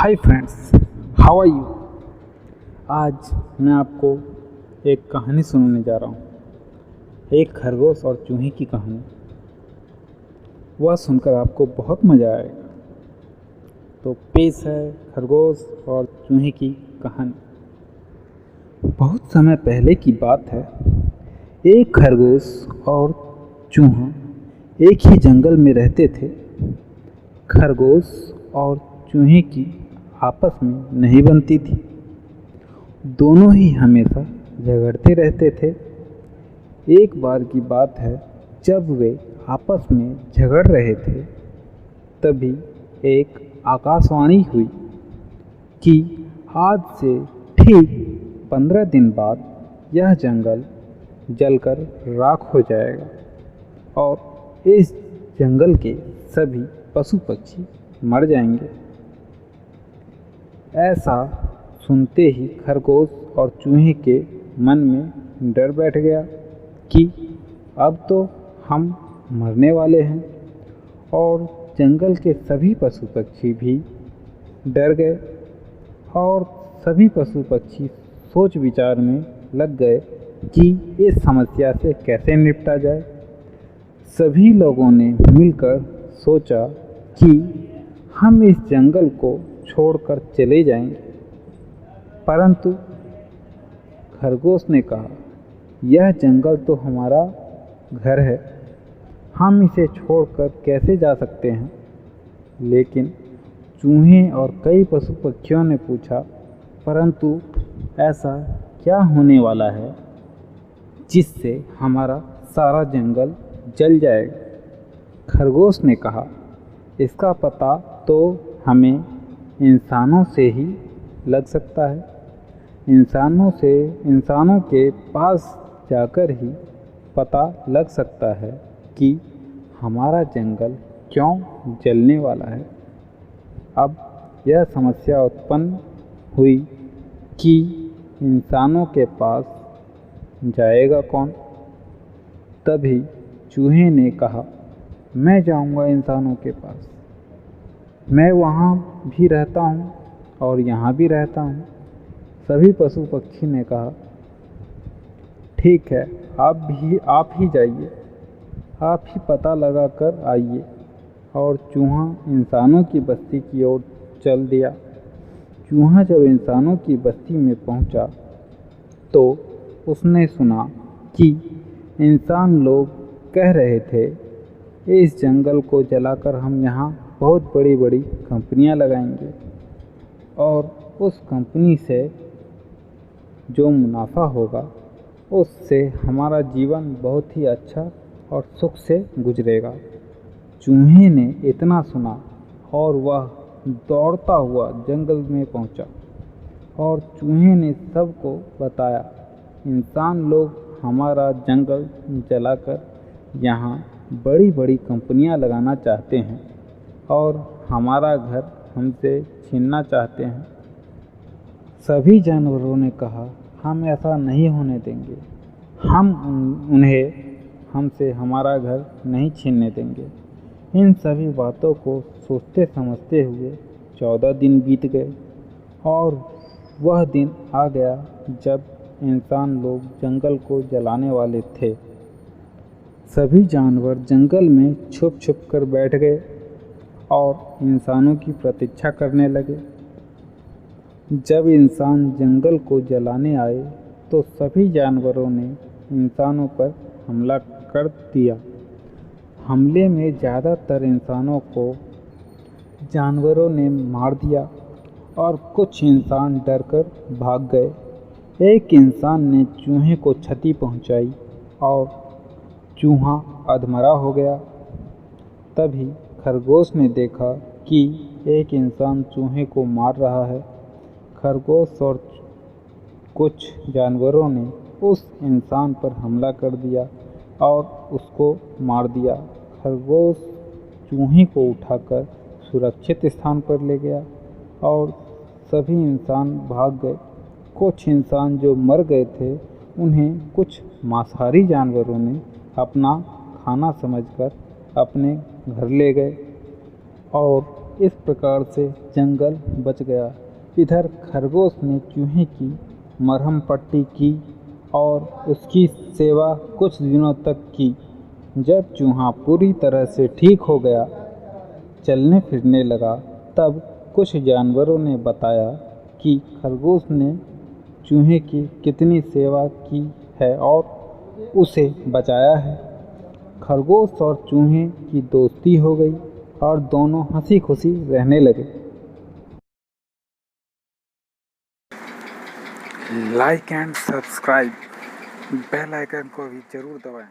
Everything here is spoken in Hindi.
Hi friends, how are you. आज मैं आपको एक कहानी सुनाने जा रहा हूँ। एक खरगोश और चूहे की कहानी। वह सुनकर आपको बहुत मज़ा आएगा। तो पेश है खरगोश और चूहे की कहानी। बहुत समय पहले की बात है। एक खरगोश और चूहा एक ही जंगल में रहते थे। खरगोश और चूहे की आपस में नहीं बनती थी। दोनों ही हमेशा झगड़ते रहते थे। एक बार की बात है, जब वे आपस में झगड़ रहे थे तभी एक आकाशवाणी हुई कि आज से ठीक 15 दिन बाद यह जंगल जलकर राख हो जाएगा और इस जंगल के सभी पशु पक्षी मर जाएंगे। ऐसा सुनते ही खरगोश और चूहे के मन में डर बैठ गया कि अब तो हम मरने वाले हैं। और जंगल के सभी पशु पक्षी भी डर गए और सभी पशु पक्षी सोच विचार में लग गए कि इस समस्या से कैसे निपटा जाए। सभी लोगों ने मिलकर सोचा कि हम इस जंगल को छोड़कर चले जाएंगे। परंतु खरगोश ने कहा, यह जंगल तो हमारा घर है, हम इसे छोड़कर कैसे जा सकते हैं। लेकिन चूहे और कई पशु पक्षियों ने पूछा, परंतु ऐसा क्या होने वाला है जिससे हमारा सारा जंगल जल जाएगा। खरगोश ने कहा, इसका पता तो हमें इंसानों से ही लग सकता है। इंसानों के पास जाकर ही पता लग सकता है कि हमारा जंगल क्यों जलने वाला है। अब यह समस्या उत्पन्न हुई कि इंसानों के पास जाएगा कौन। तभी चूहे ने कहा, मैं जाऊंगा इंसानों के पास। मैं वहाँ भी रहता हूँ और यहाँ भी रहता हूँ। सभी पशु पक्षी ने कहा, ठीक है, आप ही जाइए, आप ही पता लगा कर आइए। और चूहा इंसानों की बस्ती की ओर चल दिया। चूहा जब इंसानों की बस्ती में पहुंचा तो उसने सुना कि इंसान लोग कह रहे थे, इस जंगल को जलाकर हम यहाँ बहुत बड़ी बड़ी कंपनियां लगाएंगे और उस कंपनी से जो मुनाफा होगा उससे हमारा जीवन बहुत ही अच्छा और सुख से गुजरेगा। चूहे ने इतना सुना और वह दौड़ता हुआ जंगल में पहुंचा और चूहे ने सबको बताया, इंसान लोग हमारा जंगल जलाकर यहाँ बड़ी बड़ी कंपनियां लगाना चाहते हैं और हमारा घर हमसे छीनना चाहते हैं। सभी जानवरों ने कहा, हम ऐसा नहीं होने देंगे, हम उन्हें हमसे हमारा घर नहीं छीनने देंगे। इन सभी बातों को सोचते समझते हुए 14 दिन बीत गए और वह दिन आ गया जब इंसान लोग जंगल को जलाने वाले थे। सभी जानवर जंगल में छुप छुप कर बैठ गए और इंसानों की प्रतीक्षा करने लगे। जब इंसान जंगल को जलाने आए तो सभी जानवरों ने इंसानों पर हमला कर दिया। हमले में ज़्यादातर इंसानों को जानवरों ने मार दिया और कुछ इंसान डरकर भाग गए। एक इंसान ने चूहे को क्षति पहुंचाई और चूहा अधमरा हो गया। तभी खरगोश ने देखा कि एक इंसान चूहे को मार रहा है। खरगोश और कुछ जानवरों ने उस इंसान पर हमला कर दिया और उसको मार दिया। खरगोश चूहे को उठाकर सुरक्षित स्थान पर ले गया और सभी इंसान भाग गए। कुछ इंसान जो मर गए थे उन्हें कुछ मांसाहारी जानवरों ने अपना खाना समझकर अपने घर ले गए और इस प्रकार से जंगल बच गया। इधर खरगोश ने चूहे की मरहम पट्टी की और उसकी सेवा कुछ दिनों तक की। जब चूहा पूरी तरह से ठीक हो गया, चलने फिरने लगा, तब कुछ जानवरों ने बताया कि खरगोश ने चूहे की कितनी सेवा की है और उसे बचाया है। खरगोश और चूहे की दोस्ती हो गई और दोनों हंसी खुशी रहने लगे। Like and subscribe, bell icon को भी जरूर दबाएं।